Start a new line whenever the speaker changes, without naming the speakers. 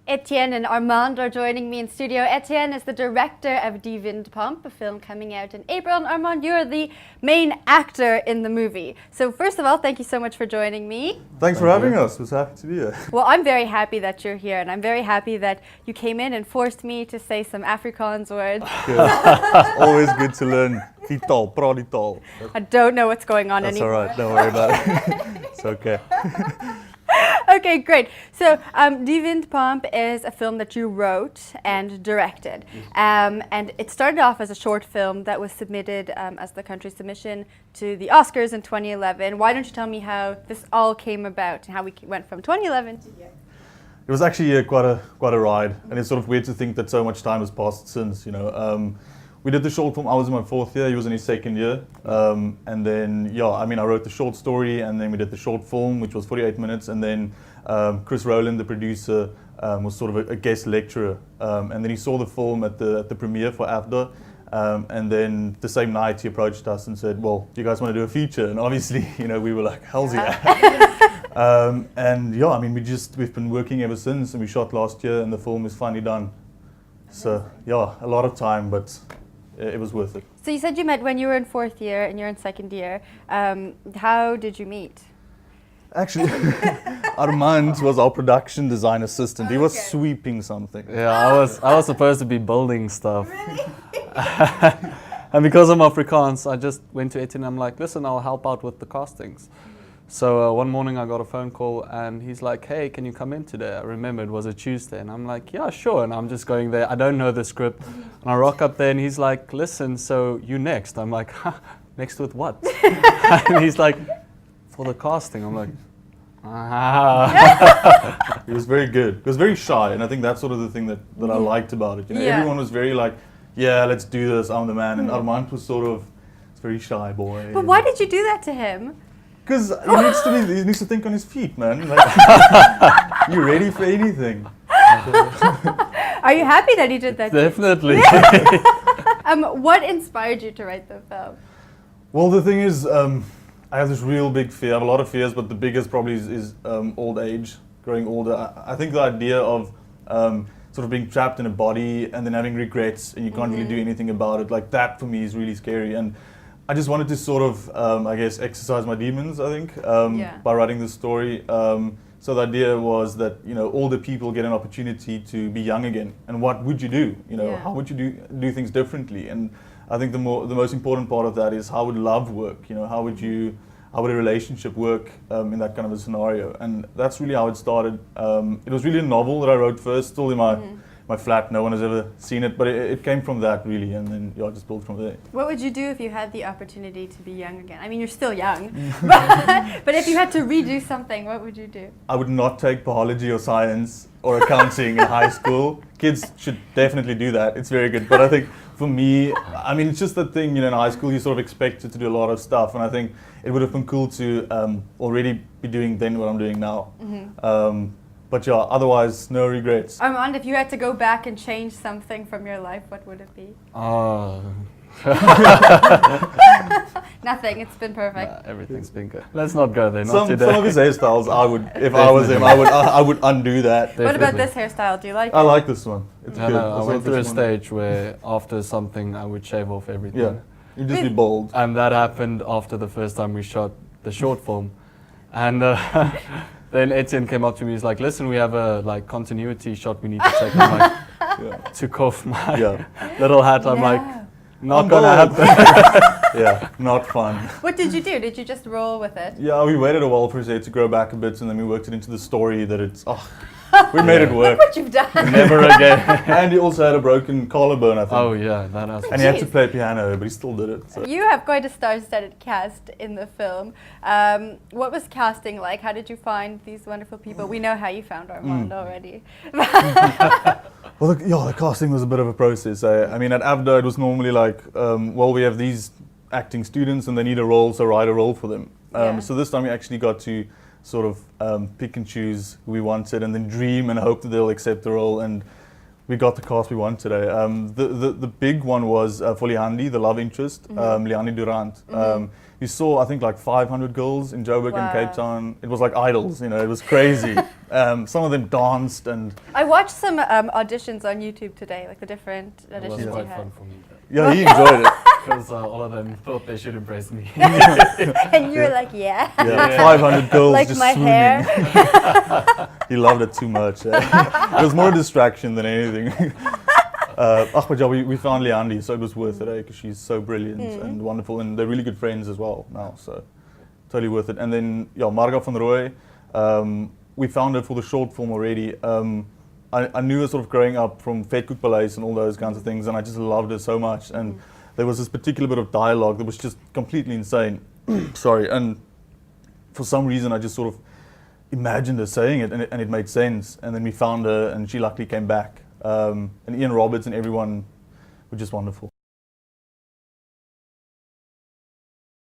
Etienne and Armand are joining me in studio. Etienne is the director of Die Windpomp, a film coming out in April. And Armand, you're the main actor in the movie. So first of all, thank you so much for joining me.
Thanks for having us. I was happy to be here.
Well, I'm very happy that you're here, and I'm very happy that you came in and forced me to say some Afrikaans words.
It's always good to learn die taal, praat die taal.
I don't know what's going on
That's
anymore.
all right. Don't worry about it. It's okay.
Okay, great. So, Die Windpomp is a film that you wrote and directed. And it started off as a short film that was submitted as the country submission to the Oscars in 2011. Why don't you tell me how this all came about and how we went from 2011 to here?
It was actually quite a ride, and it's sort of weird to think that so much time has passed since. We did the short film. I was in my 4th year. He was in his 2nd year, and then I wrote the short story, and then we did the short film, which was 48 minutes, and then Chris Rowland, the producer, was sort of a guest lecturer, and then he saw the film at the premiere for AFDA, and then the same night he approached us and said, "Well, do you guys want to do a feature?" And obviously, we were like, "Hell's yeah!" We've been working ever since, and we shot last year, and the film is finally done. So a lot of time, but it was worth it.
So you said you met when you were in 4th year and you're in 2nd year. How did you meet?
Actually, Armand was our production design assistant. He was sweeping something.
Yeah, I was supposed to be building stuff. And because I'm Afrikaans, I just went to Etienne and I'm like, listen, I'll help out with the castings. So one morning I got a phone call and he's like, hey, can you come in today? I remember it was a Tuesday and I'm like, yeah, sure. And I'm just going there. I don't know the script. And I rock up there and he's like, listen, so you next. I'm like, huh, next with what? And he's like, for the casting. I'm like, ah.
He was very good. He was very shy, and I think that's sort of the thing that I liked about it. Everyone was very like, yeah, let's do this, I'm the man. And Armand was sort of a very shy boy.
But why did you do that to him?
Because he needs to think on his feet, man. Like, you're ready for anything.
Are you happy that he did that?
Definitely.
What inspired you to write the film?
Well, the thing is, I have this real big fear. I have a lot of fears, but the biggest probably is old age, growing older. I think the idea of sort of being trapped in a body and then having regrets and you can't really do anything about it, like that for me is really scary. And I just wanted to sort of, exercise my demons, I think, by writing this story. So the idea was that, older people get an opportunity to be young again. And what would you do? How would you do things differently? And I think the most important part of that is how would love work? How would a relationship work in that kind of a scenario? And that's really how it started. It was really a novel that I wrote first, still in my flat. No one has ever seen it, but it came from that really, and then I just built from there.
What would you do if you had the opportunity to be young again? I mean, you're still young, but if you had to redo something, what would you do?
I would not take biology or science or accounting in high school. Kids should definitely do that. It's very good. But I think for me, it's just that thing, in high school you're sort of expected to do a lot of stuff, and I think it would have been cool to already be doing then what I'm doing now. But otherwise, no regrets.
Armand, if you had to go back and change something from your life, what would it be? Nothing, it's been perfect.
Nah, everything's been good. Let's not go there,
Some of his hairstyles, if I was him, I would undo that.
What about this hairstyle? Do you like it?
I like this one. It's good.
I went through a stage where after something I would shave off everything.
Yeah, you just be bold.
And that happened after the first time we shot the short film. And then Etienne came up to me, he's like, listen, we have a continuity shot we need to take. I'm like, took off my little hat. I'm like, not gonna happen. Not fun.
What did you do? Did you just roll with it?
Yeah, we waited a while for his hair to grow back a bit, and then we worked it into the story that it's, we made it work.
Look what you've done.
Never again.
And he also had a broken collarbone, I think.
Oh yeah, that has.
And he had to play piano, but he still did it. So.
You have quite a star-studded cast in the film. What was casting like? How did you find these wonderful people? We know how you found Armand already.
Well, the casting was a bit of a process. At AFDA it was normally like, we have these acting students and they need a role, so write a role for them. So this time we actually got to sort of pick and choose who we wanted and then dream and hope that they'll accept the role, and we got the cast we want today. The big one was for Liandi, the love interest, Liandi Durant. We saw, I think, like 500 girls in Joburg and Cape Town. It was like idols, it was crazy. Some of them danced, and
I watched some auditions on YouTube today, like the different
It
auditions
was
you
quite
had.
fun for me.
yeah, he enjoyed it.
Because all of them thought they should impress me.
And you were like, yeah.
Yeah, 500 girls
Like
just
my
swooning.
hair.
He loved it too much. It was more a distraction than anything. But yeah, we found Leandi, so it was worth it, because she's so brilliant and wonderful, and they're really good friends as well now, so totally worth it. And then, yeah, Marga van Rooij, we found her for the short film already. I knew her sort of growing up from Vetkoek Paleis and all those kinds of things, and I just loved her so much. And there was this particular bit of dialogue that was just completely insane. Sorry, and for some reason I just sort of imagined her saying it, and it made sense. And then we found her, and she luckily came back. And Ian Roberts and everyone were just wonderful.